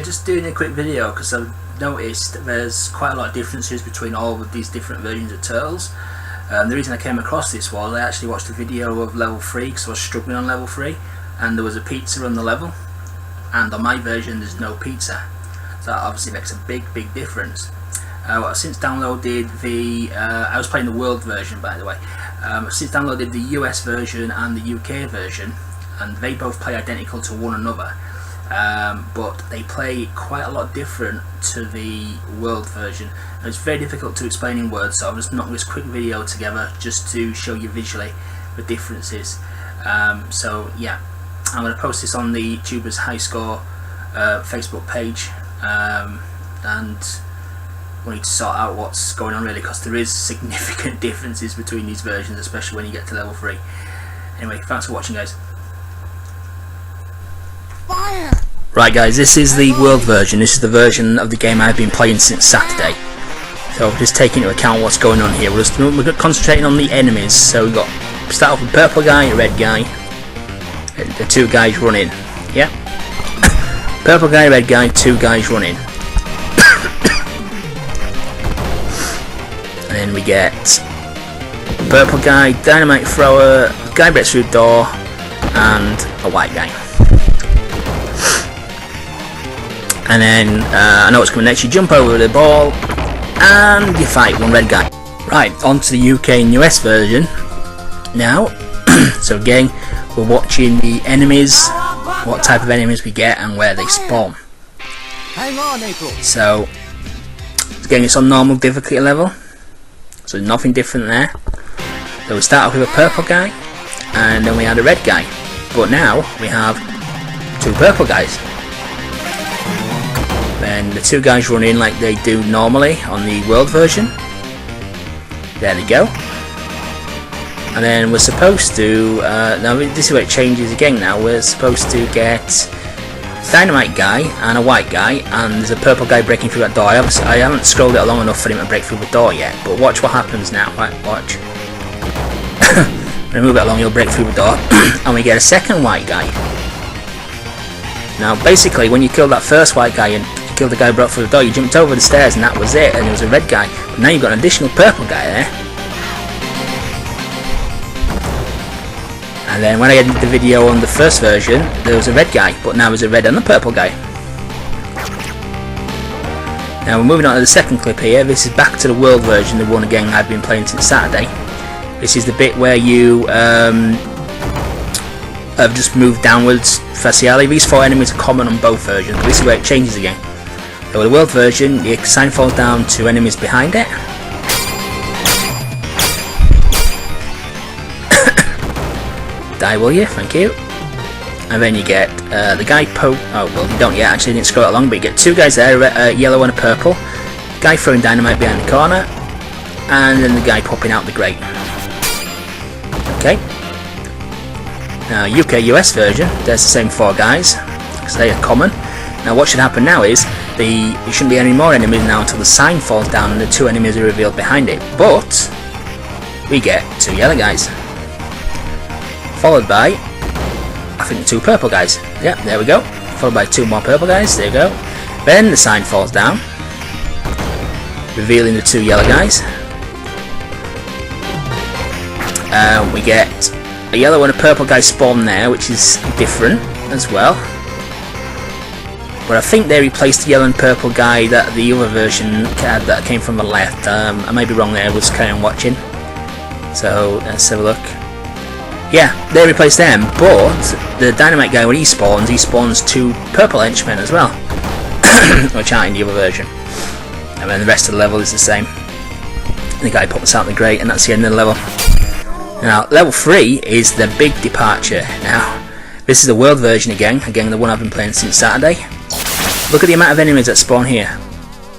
just doing a quick video because I've noticed there's quite a lot of differences between all of these different versions of Turtles. The reason I came across this was I actually watched a video of level 3 because I was struggling on level 3, and there was a pizza on the level, and on my version there's no pizza, so that obviously makes a big difference. I've since downloaded the I was playing the world version, by the way. I've since downloaded the US version and the UK version, and they both play identical to one another, but they play quite a lot different to the world version, and it's very difficult to explain in words, so I've just knocked this quick video together just to show you visually the differences. So yeah, I'm going to post this on the YouTubers High Score Facebook page, and we need to sort out what's going on really, because there is significant differences between these versions, especially when you get to level 3. Anyway, thanks for watching, guys. Fire! Right guys, this is the world version. This is the version of the game I've been playing since Saturday. So just taking into account what's going on here, we're concentrating on the enemies. So we've got, start off with purple guy, red guy, the two guys running. Yeah, purple guy, red guy, two guys running. And then we get purple guy, dynamite thrower, guy breaks through the door, and a white guy. And then I know what's coming next. You jump over the ball and you fight one red guy. Right, on to the UK and US version now. So again, we're watching the enemies, what type of enemies we get and where they spawn. Hang on, April. So again, it's on normal difficulty level, so nothing different there. So we start off with a purple guy, and then we had a red guy, but now we have two purple guys. Then the two guys run in like they do normally on the world version. There they go. And then we're supposed to, now this is where it changes again now, we're supposed to get dynamite guy and a white guy, and there's a purple guy breaking through that door. I haven't scrolled it long enough for him to break through the door yet, but watch what happens now. Right, watch. When I move it along, he'll break through the door, and we get a second white guy. Now basically, when you killed that first white guy and killed the guy who broke through the door, you jumped over the stairs and that was it, and there was a red guy. But now you've got an additional purple guy there. And then when I edited the video on the first version, there was a red guy, but now there's a red and a purple guy. Now we're moving on to the second clip here. This is back to the world version, the one again I've been playing since Saturday. This is the bit where you have just moved downwards facially. These four enemies are common on both versions, but this is where it changes again. So with the world version, your sign falls down to enemies behind it. Die, will you? Thank you. And then you get the guy oh well, you don't yet, actually, didn't scroll it along, but you get two guys there, a yellow and a purple. Guy throwing dynamite behind the corner, and then the guy popping out the grate. Okay. Now UK US version, there's the same four guys, because they are common. Now what should happen now is, there shouldn't be any more enemies now until the sign falls down and the two enemies are revealed behind it. But we get two yellow guys, followed by, I think, two purple guys. Yeah, there we go. Followed by two more purple guys, there you go. Then the sign falls down, revealing the two yellow guys. We get a yellow and a purple guy spawn there, which is different as well. But I think they replaced the yellow and purple guy that the other version had that came from the left. I may be wrong there, I was carrying on watching. So let's have a look. Yeah, they replaced them, but the dynamite guy, when he spawns two purple henchmen as well, which aren't in the other version. And then the rest of the level is the same. The guy pops out the grate, and that's the end of the level. Now, level 3 is the big departure. Now, this is the world version again the one I've been playing since Saturday. Look at the amount of enemies that spawn here.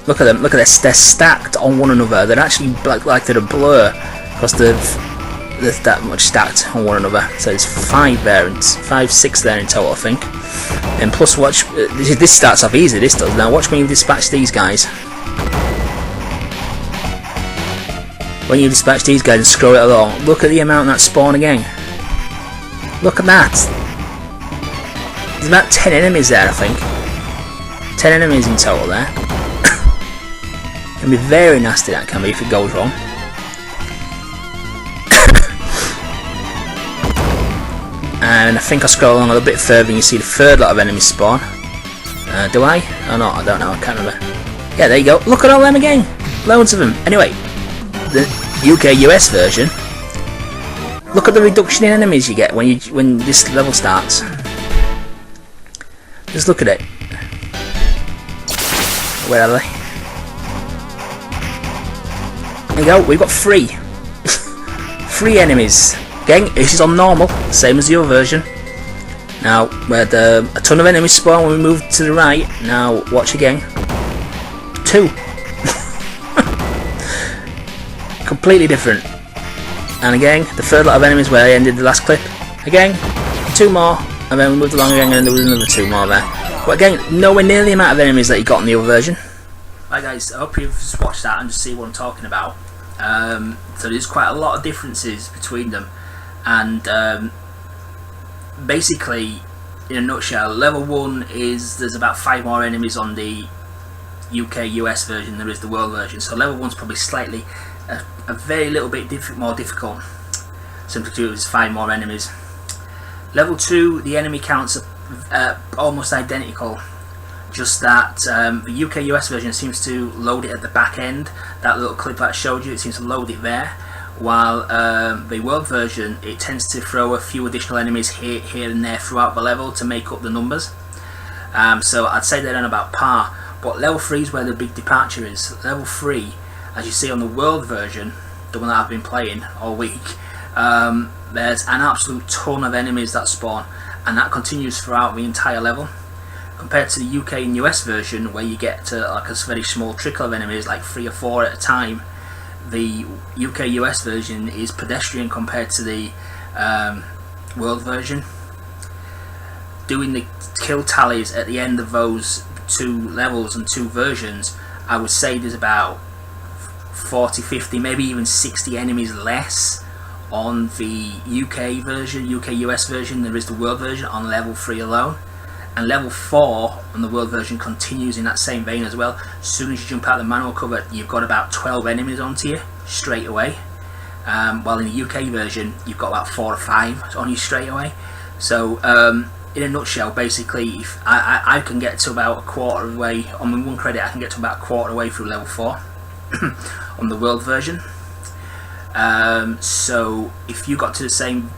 Look at them, look at this, they're stacked on one another. They're actually like they're a blur, because there's that much stacked on one another. So there's 6 there in total, I think. And plus, watch, this starts off easy, this does. Now watch when you dispatch these guys. When you dispatch these guys and scroll it along, look at the amount that spawn again. Look at that. There's about 10 enemies there, I think. 10 enemies in total there. Can be very nasty, that can be, if it goes wrong. And I think I scroll along a little bit further and you see the third lot of enemies spawn. Do I? Or not? I don't know, I can't remember. Yeah, there you go. Look at all them again. Loads of them. Anyway, the UK US version. Look at the reduction in enemies you get when this level starts. Just look at it. Where are they? There you go. We've got 3. 3 enemies. Again, this is on normal, same as the other version. Now, we had a ton of enemies spawn when we moved to the right. Now, watch again. 2. Completely different. And again, the third lot of enemies where I ended the last clip. Again, 2 more, and then we moved along again and there was another 2 more there. But again, nowhere near the amount of enemies that you got in the other version. Right guys, I hope you've just watched that and just see what I'm talking about. So there's quite a lot of differences between them. And basically, in a nutshell, level 1 is there's about 5 more enemies on the UK US version than there is the world version. So level 1's probably slightly a very little bit more difficult, simply due to there's 5 more enemies. Level 2, the enemy counts are almost identical, just that the UK US version seems to load it at the back end. That little clip that I showed you, it seems to load it there. While the world version, it tends to throw a few additional enemies here and there throughout the level to make up the numbers. So I'd say they're on about par. But level 3 is where the big departure is. Level 3, as you see on the world version, the one that I've been playing all week, there's an absolute ton of enemies that spawn, and that continues throughout the entire level. Compared to the UK and US version, where you get to like a very small trickle of enemies, like 3 or 4 at a time, the UK US version is pedestrian compared to the world version. Doing the kill tallies at the end of those 2 levels and 2 versions, I would say there's about 40, 50, maybe even 60 enemies less on the UK version, UK US version, than there is the world version on level 3 alone. And level 4 on the world version continues in that same vein as well. As soon as you jump out the manual cover, you've got about 12 enemies onto you straight away. While in the UK version, you've got about 4 or 5 on you straight away. So in a nutshell, basically, if I can get to about a quarter of the way, on my 1 credit I can get to about a quarter of the way through level 4 on the world version. So if you got to the same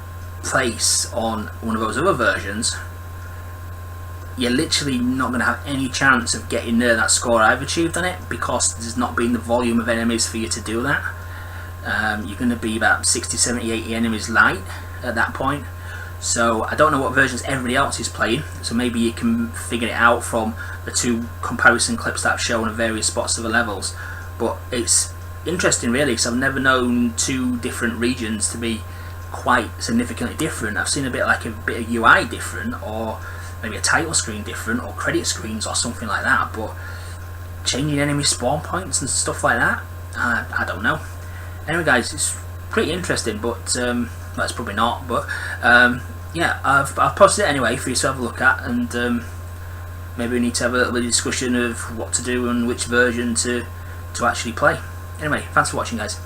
place on one of those other versions, you're literally not going to have any chance of getting near that score I've achieved on it, because there's not been the volume of enemies for you to do that. You're going to be about 60, 70, 80 enemies light at that point. So I don't know what versions everybody else is playing, so maybe you can figure it out from the 2 comparison clips that I've shown of various spots of the levels. But it's interesting really, because I've never known 2 different regions to be quite significantly different. I've seen a bit of UI different, or maybe a title screen different, or credit screens or something like that, but changing enemy spawn points and stuff like that, I don't know. Anyway guys, it's pretty interesting, but that's probably not, but yeah, I've posted it anyway for you to have a look at, and maybe we need to have a little bit of discussion of what to do and which version to actually play. Anyway, thanks for watching guys.